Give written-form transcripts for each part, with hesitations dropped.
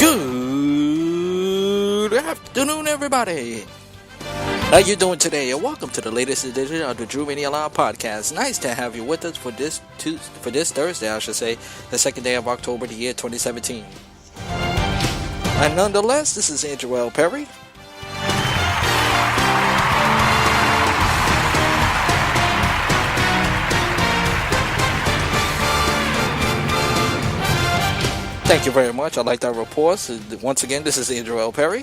Good afternoon, everybody. How you doing today? And welcome to the latest edition of the Drew Mania Live podcast. Nice to have you with us for this Thursday, I should say, the second day of October, the year 2017. And nonetheless, this is Andrew L. Perry. Thank you very much. I like that report. So once again, this is Andrew L. Perry.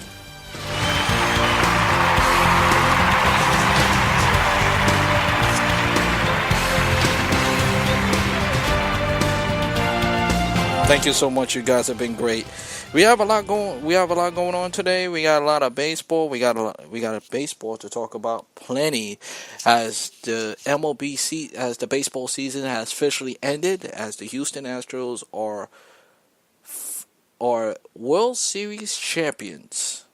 Thank you so much. You guys have been great. We have a lot going on today. We got a lot of baseball. We got a baseball to talk about plenty, as the MLB as the baseball season has officially ended, as the Houston Astros are World Series champions.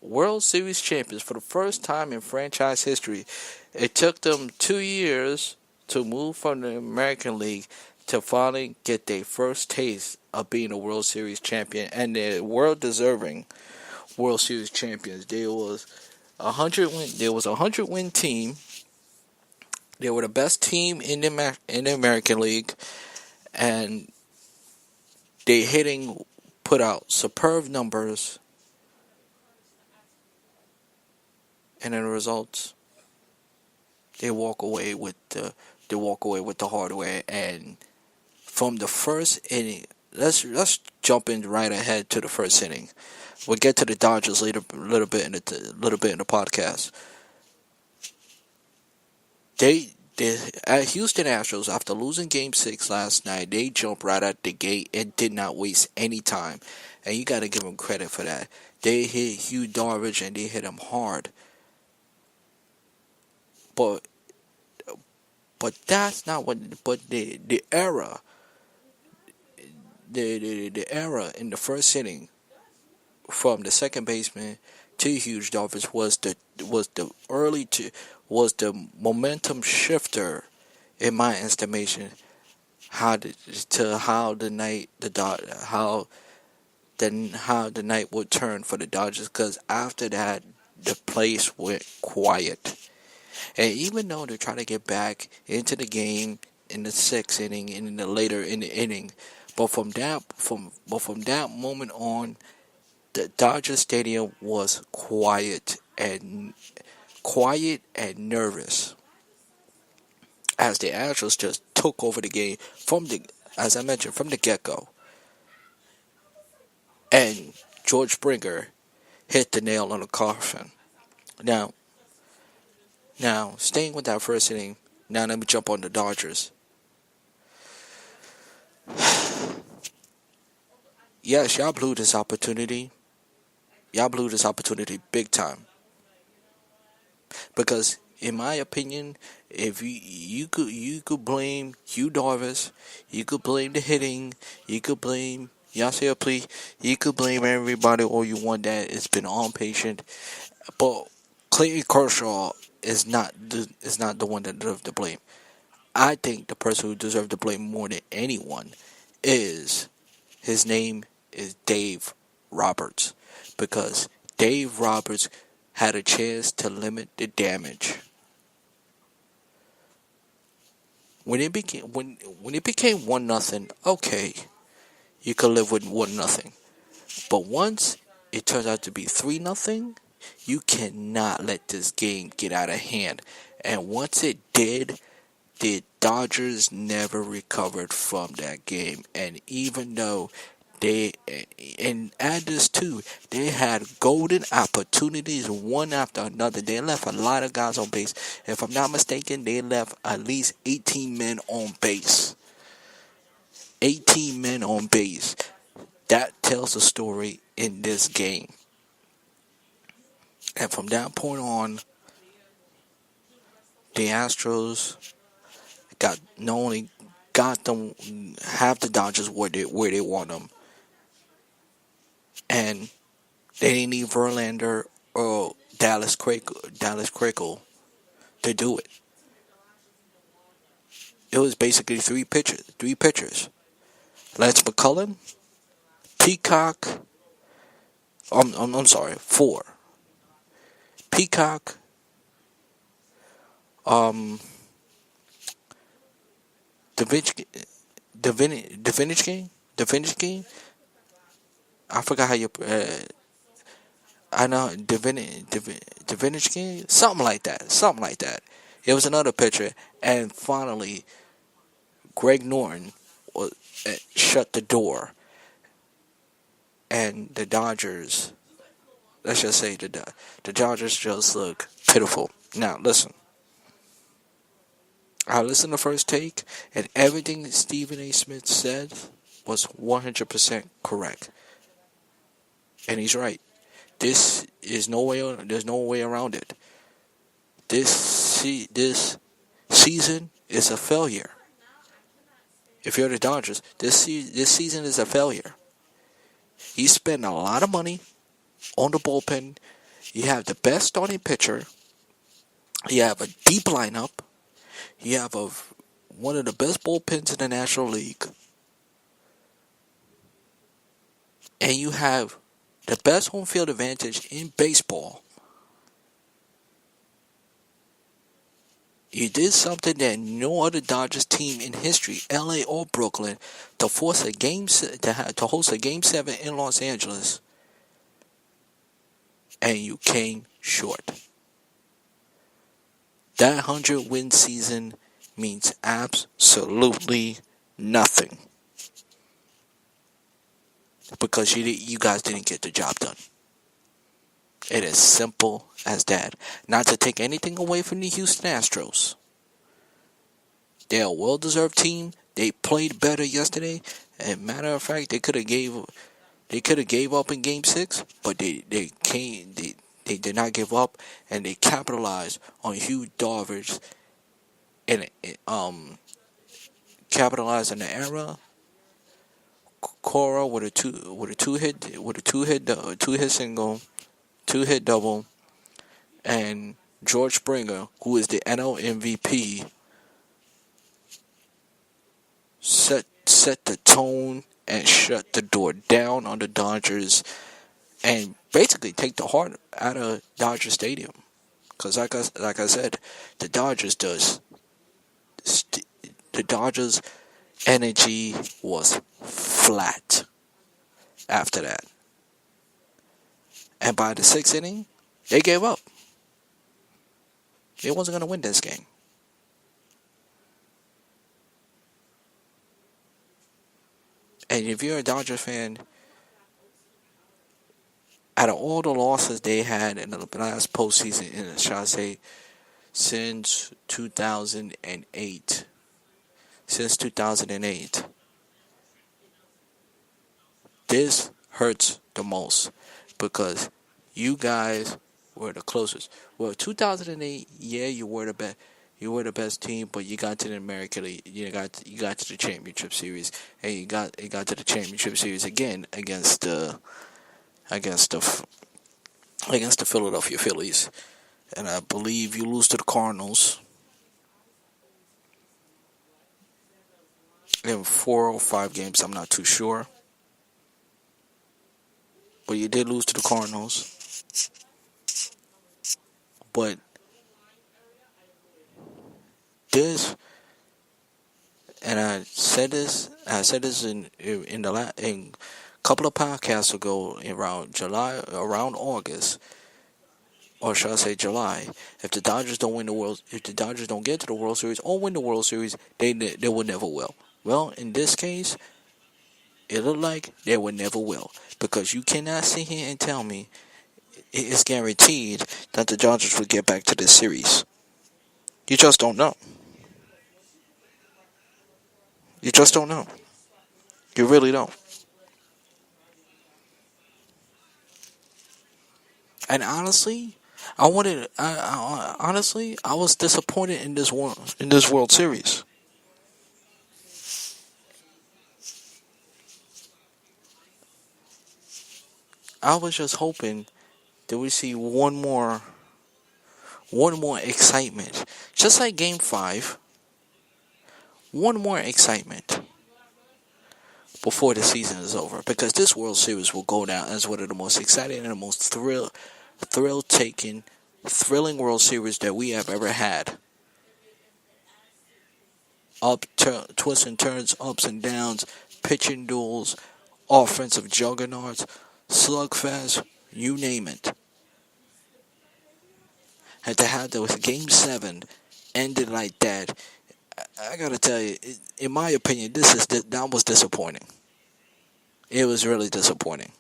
World Series champions for the first time in franchise history. It took them 2 years to move from the American League to finally get their first taste of being a World Series champion, and they're world deserving World Series champions. There was a 100-win team. They were the best team in the American League, and they put out superb numbers, and in the results, they walk away with the hard way. And from the first inning, let's jump in right ahead to the first inning. We'll get to the Dodgers later, a little bit in the podcast. At Houston Astros, after losing Game 6 last night, they jumped right at the gate and did not waste any time. And you got to give them credit for that. They hit Hugh Darvish and they hit him hard. But that's not what. But the era in the first inning, from the second baseman to Hugh Darvish, was the momentum shifter, in my estimation. How the night would turn for the Dodgers, because after that the place went quiet. And even though they're trying to get back into the game in the sixth inning and later in the inning, but from that moment on, the Dodger Stadium was quiet and nervous, as the Astros just took over the game as I mentioned, from the get-go. And George Springer hit the nail on the coffin. Now, staying with that first inning, now let me jump on the Dodgers. Yes, y'all blew this opportunity. Y'all blew this opportunity big time. Because, in my opinion, if you could blame Hugh Darvish, you could blame the hitting, you could blame Yasiel Puig, you could blame everybody all you want that it's been impatient, but Clayton Kershaw is not the one that deserves the blame. I think the person who deserves the blame more than anyone his name is Dave Roberts, because Dave Roberts had a chance to limit the damage. When it became 1-0, okay, you could live with 1-0. But once it turns out to be 3-0, you cannot let this game get out of hand. And once it did, the Dodgers never recovered from that game. And even though and add this too, they had golden opportunities one after another. They left a lot of guys on base. If I'm not mistaken, they left at least 18 men on base. 18 men on base. That tells a story in this game. And from that point on, the Astros not only got them, have the Dodgers where they want them, and they didn't need Verlander or Dallas Keuchel to do it. It was basically three pitchers. Lance McCullum, Peacock. I'm sorry. 4. Peacock. Um. Da Vinci. Da Vinci Game. Da Vinci Game. I forgot how you. I know Da Vinci Game. Something like that. Something like that. It was another pitcher, and finally, Greg Norton shut the door, and the Dodgers. Let's just say the Dodgers just look pitiful. Now listen. I listened to First Take, and everything that Stephen A. Smith said was 100% correct, and he's right. This is no way. There's no way around it. This season is a failure. If you're the Dodgers, this season is a failure. You spend a lot of money on the bullpen. You have the best starting pitcher. You have a deep lineup. You have one of the best bullpens in the National League. And you have the best home field advantage in baseball. You did something that no other Dodgers team in history, LA or Brooklyn, to host a game 7 in Los Angeles, and you came short. That 100-win season means absolutely nothing because you guys didn't get the job done. It is simple as that. Not to take anything away from the Houston Astros. They're a well-deserved team. They played better yesterday. As a matter of fact, they could have gave up in Game 6, but they did not give up, and they capitalized on Hugh Darvish and capitalized on the era. Cora with a two hit single, 2-hit double, and George Springer, who is the NL MVP, set the tone and shut the door down on the Dodgers and basically take the heart out of Dodger Stadium. Because like I said, the Dodgers energy was flat after that. And by the 6th inning, they gave up. They wasn't going to win this game. And if you're a Dodgers fan, out of all the losses they had in the last postseason, shall I say, since 2008, this hurts the most because you guys were the closest. Well, 2008, yeah, you were the best. You were the best team, but you got to the American League. You got to the championship series, and you got to the championship series again against the Philadelphia Phillies, and I believe you lose to the Cardinals in 4 or 5 games. I'm not too sure, but you did lose to the Cardinals. But this, and I said this in a couple of podcasts ago, around August, or should I say July. If the Dodgers don't get to the World Series or win the World Series, they will never will. Well, in this case, it looked like they would never will, because you cannot sit here and tell me it's guaranteed that the Dodgers will get back to this series. You just don't know. You just don't know. You really don't. And honestly, I was disappointed in this World Series. I was just hoping that we see one more excitement, just like Game 5. One more excitement. before the season is over, because this World Series will go down as one of the most exciting and the most thrilling World Series that we have ever had. Twists and turns, ups and downs, pitching duels, offensive juggernauts, slugfest, you name it. And to have the Game 7 ended like that, I gotta tell you, in my opinion, that was disappointing. It was really disappointing.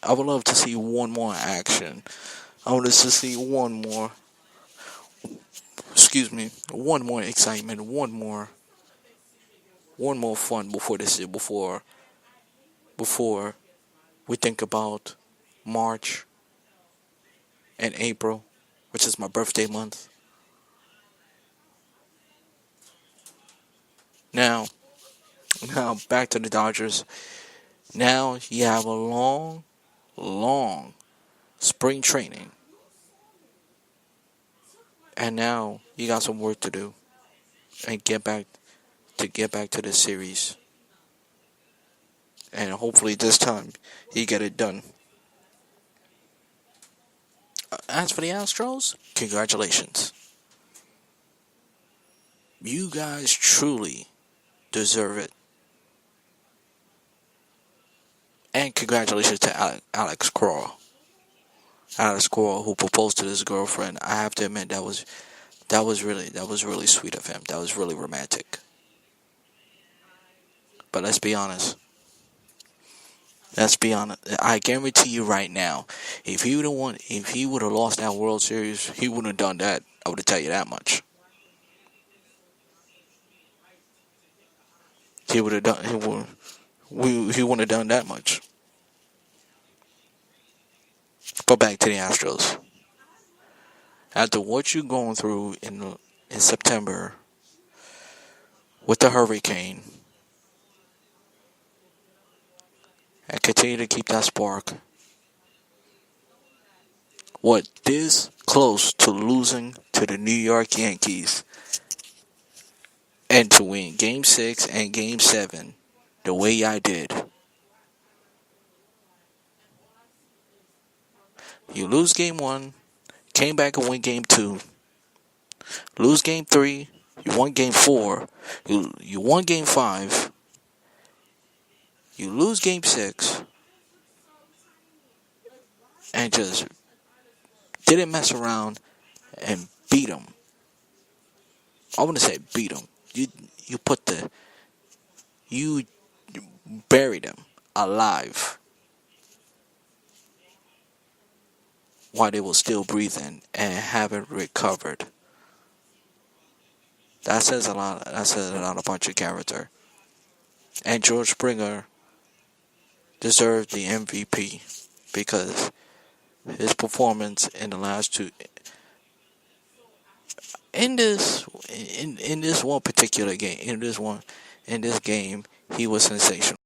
I would love to see one more action. I would love to see one more excitement, one more fun before we think about March and April, which is my birthday month. Now, now back to the Dodgers. Now you have a long spring training, and now you got some work to do and get back to the series. And hopefully this time you get it done. As for the Astros, congratulations. You guys truly deserve it. And congratulations to Alex Cora. Alex Cora, who proposed to his girlfriend. I have to admit that was really sweet of him. That was really romantic. But let's be honest. I guarantee you right now, if he would have lost that World Series, he wouldn't have done that. I would tell you that much. He would have done. He wouldn't have done that much. But back to the Astros. After what you're going through in September with the hurricane, and continue to keep that spark. What, this close to losing to the New York Yankees and to win Game 6 and Game 7 the way I did. You lose Game 1, came back and win Game 2, lose Game 3, you won Game 4, you won Game 5, you lose Game 6, and just didn't mess around and beat them. I want to say beat them. You buried them alive while they were still breathing and haven't recovered. That says a lot. That says a lot about your character. And George Springer deserved the MVP because his performance in the last two in this one particular game in this game he was sensational.